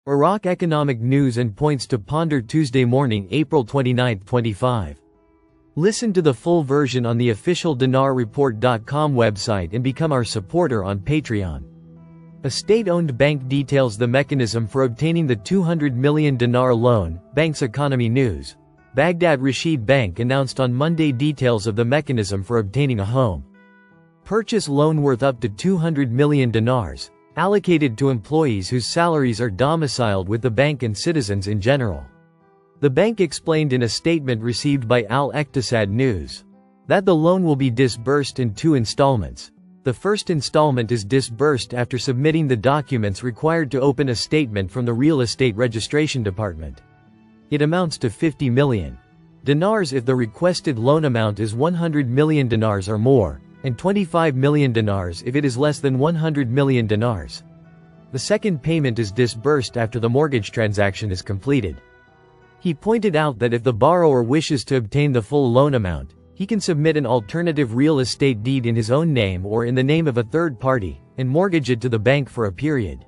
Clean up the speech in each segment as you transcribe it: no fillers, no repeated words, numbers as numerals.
Iraq economic news and points to ponder Tuesday morning, April 29, 25. Listen to the full version on the official dinarreport.com website and become our supporter on Patreon. A state-owned bank details the mechanism for obtaining the 200 million dinar loan, Bank's Economy News. Baghdad Rashid Bank announced on Monday details of the mechanism for obtaining a home purchase loan worth up to 200 million dinars, allocated to employees whose salaries are domiciled with the bank and citizens in general. The bank explained in a statement received by Al-Iqtisad News that the loan will be disbursed in 2 installments. The first installment is disbursed after submitting the documents required to open a statement from the Real Estate Registration Department. It amounts to 50 million dinars if the requested loan amount is 100 million dinars or more, and 25 million dinars if it is less than 100 million dinars. The second payment is disbursed after the mortgage transaction is completed. He pointed out that if the borrower wishes to obtain the full loan amount, he can submit an alternative real estate deed in his own name or in the name of a third party, and mortgage it to the bank for a period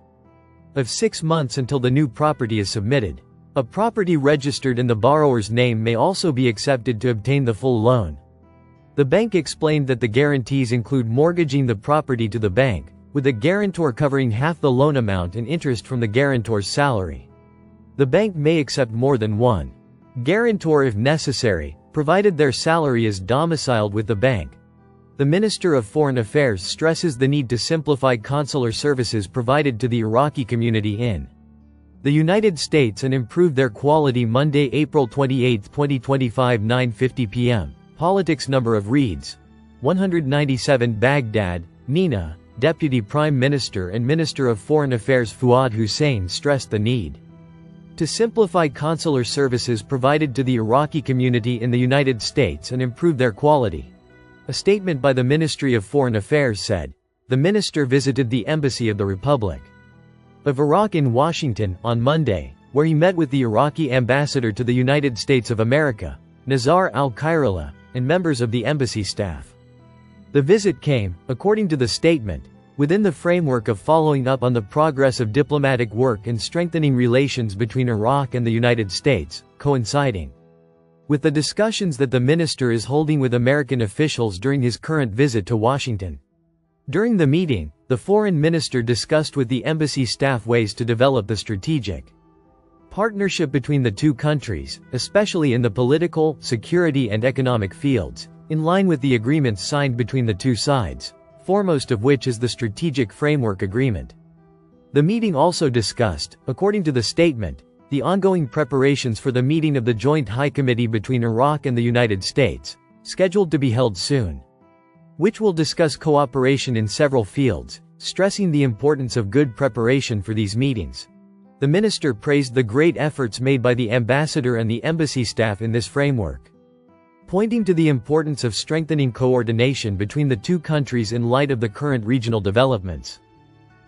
of 6 months until the new property is submitted. A property registered in the borrower's name may also be accepted to obtain the full loan. The bank explained that the guarantees include mortgaging the property to the bank, with the guarantor covering half the loan amount and interest from the guarantor's salary. The bank may accept more than one guarantor if necessary, provided their salary is domiciled with the bank. The Minister of Foreign Affairs stresses the need to simplify consular services provided to the Iraqi community in the United States and improve their quality. Monday, April 28, 2025, 9:50 p.m. Politics. Number of reads 197. Baghdad, Nina, Deputy Prime Minister and Minister of Foreign Affairs Fuad Hussein stressed the need to simplify consular services provided to the Iraqi community in the United States and improve their quality. A statement by the Ministry of Foreign Affairs said, the minister visited the Embassy of the Republic of Iraq in Washington on Monday, where he met with the Iraqi ambassador to the United States of America, Nazar al-Khairallah, and members of the embassy staff. The visit came, according to the statement, within the framework of following up on the progress of diplomatic work and strengthening relations between Iraq and the United States, coinciding with the discussions that the minister is holding with American officials during his current visit to Washington. During the meeting, the foreign minister discussed with the embassy staff ways to develop the strategic partnership between the two countries, especially in the political, security and economic fields, in line with the agreements signed between the two sides, foremost of which is the Strategic Framework Agreement. The meeting also discussed, according to the statement, the ongoing preparations for the meeting of the Joint High Committee between Iraq and the United States, scheduled to be held soon, which will discuss cooperation in several fields, stressing the importance of good preparation for these meetings. The minister praised the great efforts made by the ambassador and the embassy staff in this framework, pointing to the importance of strengthening coordination between the two countries in light of the current regional developments.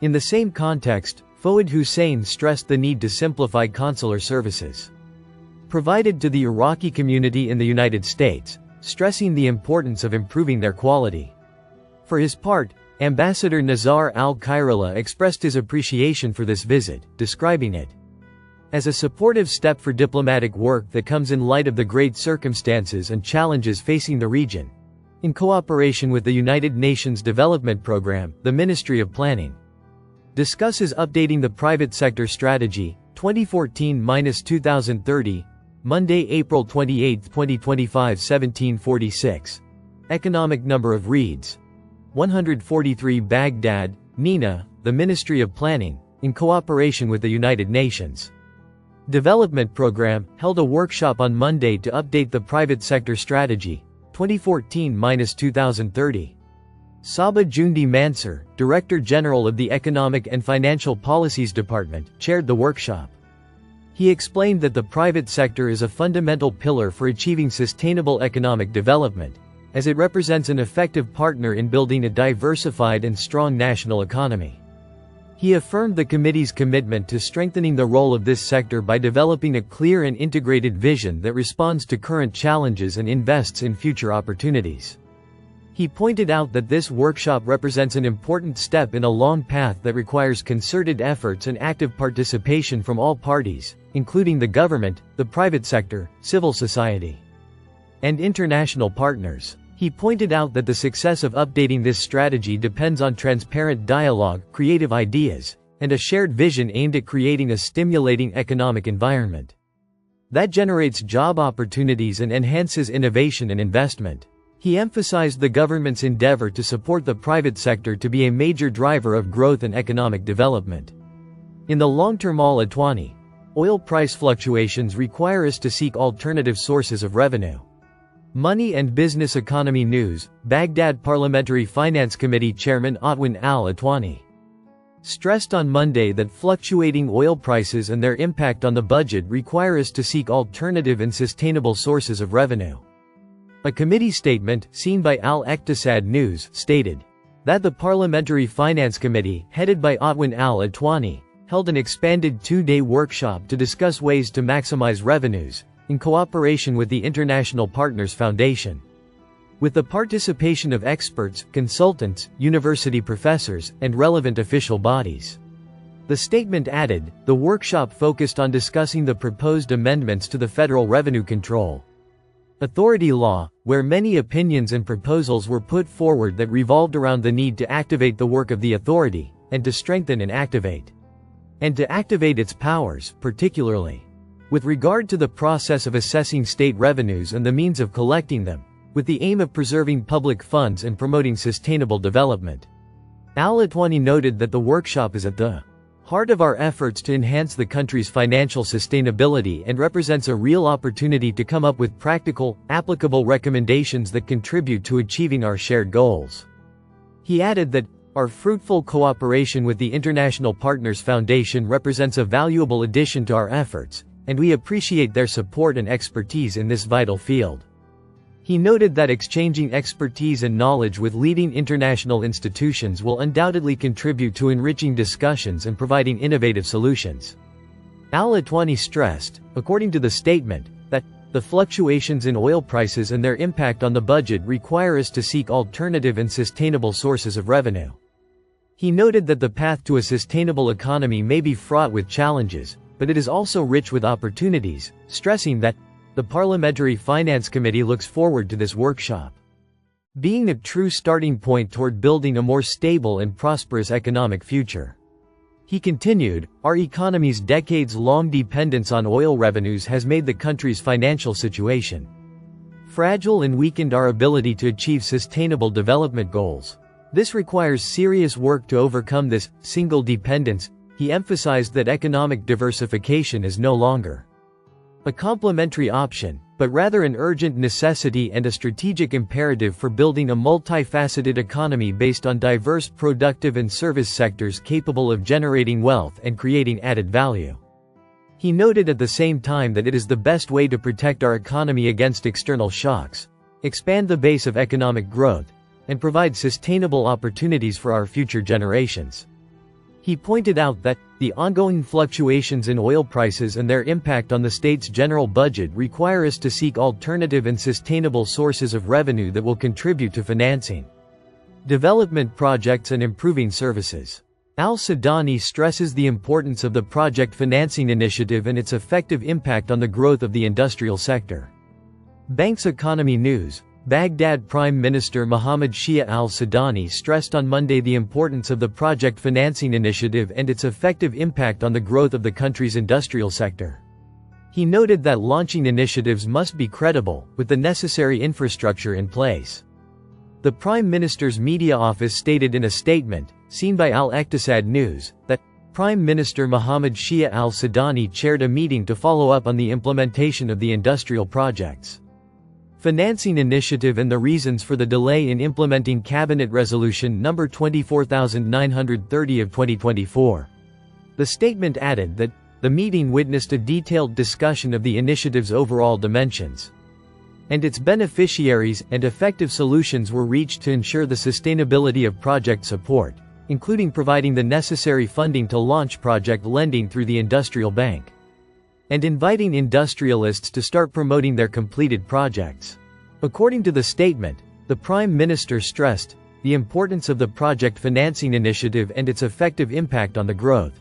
In the same context, Fuad Hussein stressed the need to simplify consular services provided to the Iraqi community in the United States, stressing the importance of improving their quality. For his part, Ambassador Nazar al-Khairallah expressed his appreciation for this visit, describing it as a supportive step for diplomatic work that comes in light of the great circumstances and challenges facing the region. In cooperation with the United Nations Development Programme, the Ministry of Planning discusses updating the private sector strategy, 2014-2030, Monday, April 28, 2025, 1746. Economic. Number of reads 143. Baghdad, Nina, the Ministry of Planning, in cooperation with the United Nations Development Programme, held a workshop on Monday to update the private sector strategy, 2014-2030. Sabah Jundi Mansur, Director General of the Economic and Financial Policies Department, chaired the workshop. He explained that the private sector is a fundamental pillar for achieving sustainable economic development, as it represents an effective partner in building a diversified and strong national economy. He affirmed the committee's commitment to strengthening the role of this sector by developing a clear and integrated vision that responds to current challenges and invests in future opportunities. He pointed out that this workshop represents an important step in a long path that requires concerted efforts and active participation from all parties, including the government, the private sector, civil society, and international partners. He pointed out that the success of updating this strategy depends on transparent dialogue, creative ideas, and a shared vision aimed at creating a stimulating economic environment that generates job opportunities and enhances innovation and investment. He emphasized the government's endeavor to support the private sector to be a major driver of growth and economic development. In the long term, al-Atwani, oil price fluctuations require us to seek alternative sources of revenue. Money and Business Economy News, Baghdad Parliamentary Finance Committee Chairman Atwan al-Atwani stressed on Monday that fluctuating oil prices and their impact on the budget require us to seek alternative and sustainable sources of revenue. A committee statement, seen by Al-Iqtisad News, stated that the Parliamentary Finance Committee, headed by Atwan al-Atwani, held an expanded two-day workshop to discuss ways to maximize revenues, in cooperation with the International Partners Foundation. With the participation of experts, consultants, university professors, and relevant official bodies. The statement added, the workshop focused on discussing the proposed amendments to the Federal Revenue Control Authority law, where many opinions and proposals were put forward that revolved around the need to activate the work of the authority, and to strengthen and activate its powers, particularly with regard to the process of assessing state revenues and the means of collecting them, with the aim of preserving public funds and promoting sustainable development. Al-Atwani noted that the workshop is at the heart of our efforts to enhance the country's financial sustainability and represents a real opportunity to come up with practical, applicable recommendations that contribute to achieving our shared goals. He added that our fruitful cooperation with the International Partners Foundation represents a valuable addition to our efforts, and we appreciate their support and expertise in this vital field. He noted that exchanging expertise and knowledge with leading international institutions will undoubtedly contribute to enriching discussions and providing innovative solutions. Al-Atwani stressed, according to the statement, that the fluctuations in oil prices and their impact on the budget require us to seek alternative and sustainable sources of revenue. He noted that the path to a sustainable economy may be fraught with challenges, but it is also rich with opportunities, stressing that the Parliamentary Finance Committee looks forward to this workshop being a true starting point toward building a more stable and prosperous economic future. He continued, our economy's decades-long dependence on oil revenues has made the country's financial situation fragile and weakened our ability to achieve sustainable development goals. This requires serious work to overcome this single dependence. He emphasized that economic diversification is no longer a complementary option, but rather an urgent necessity and a strategic imperative for building a multifaceted economy based on diverse productive and service sectors capable of generating wealth and creating added value. He noted at the same time that it is the best way to protect our economy against external shocks, expand the base of economic growth, and provide sustainable opportunities for our future generations. He pointed out that the ongoing fluctuations in oil prices and their impact on the state's general budget require us to seek alternative and sustainable sources of revenue that will contribute to financing development projects and improving services. Al-Sudani stresses the importance of the project financing initiative and its effective impact on the growth of the industrial sector. Banks Economy News, Baghdad Prime Minister Mohammed Shia al-Sudani stressed on Monday the importance of the project financing initiative and its effective impact on the growth of the country's industrial sector. He noted that launching initiatives must be credible, with the necessary infrastructure in place. The Prime Minister's media office stated in a statement, seen by Al-Iqtisad News, that Prime Minister Mohammed Shia al-Sudani chaired a meeting to follow up on the implementation of the industrial projects financing initiative and the reasons for the delay in implementing Cabinet Resolution No. 24930 of 2024. The statement added that the meeting witnessed a detailed discussion of the initiative's overall dimensions and its beneficiaries, and effective solutions were reached to ensure the sustainability of project support, including providing the necessary funding to launch project lending through the Industrial Bank, and inviting industrialists to start promoting their completed projects. According to the statement, The Prime Minister stressed the importance of the project financing initiative and its effective impact on the growth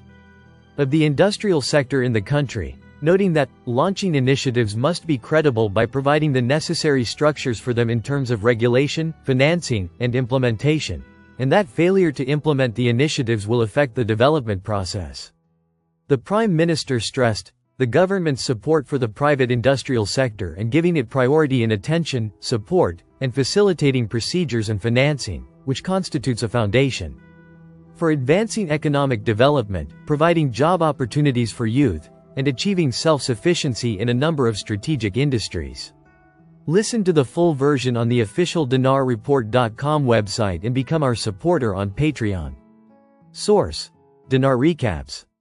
of the industrial sector in the country, noting that launching initiatives must be credible by providing the necessary structures for them in terms of regulation, financing, and implementation, and that failure to implement the initiatives will affect the development process. The Prime Minister stressed the government's support for the private industrial sector and giving it priority in attention, support, and facilitating procedures and financing, which constitutes a foundation for advancing economic development, providing job opportunities for youth, and achieving self-sufficiency in a number of strategic industries. Listen to the full version on the official dinarreport.com website and become our supporter on Patreon. Source: Dinar Recaps.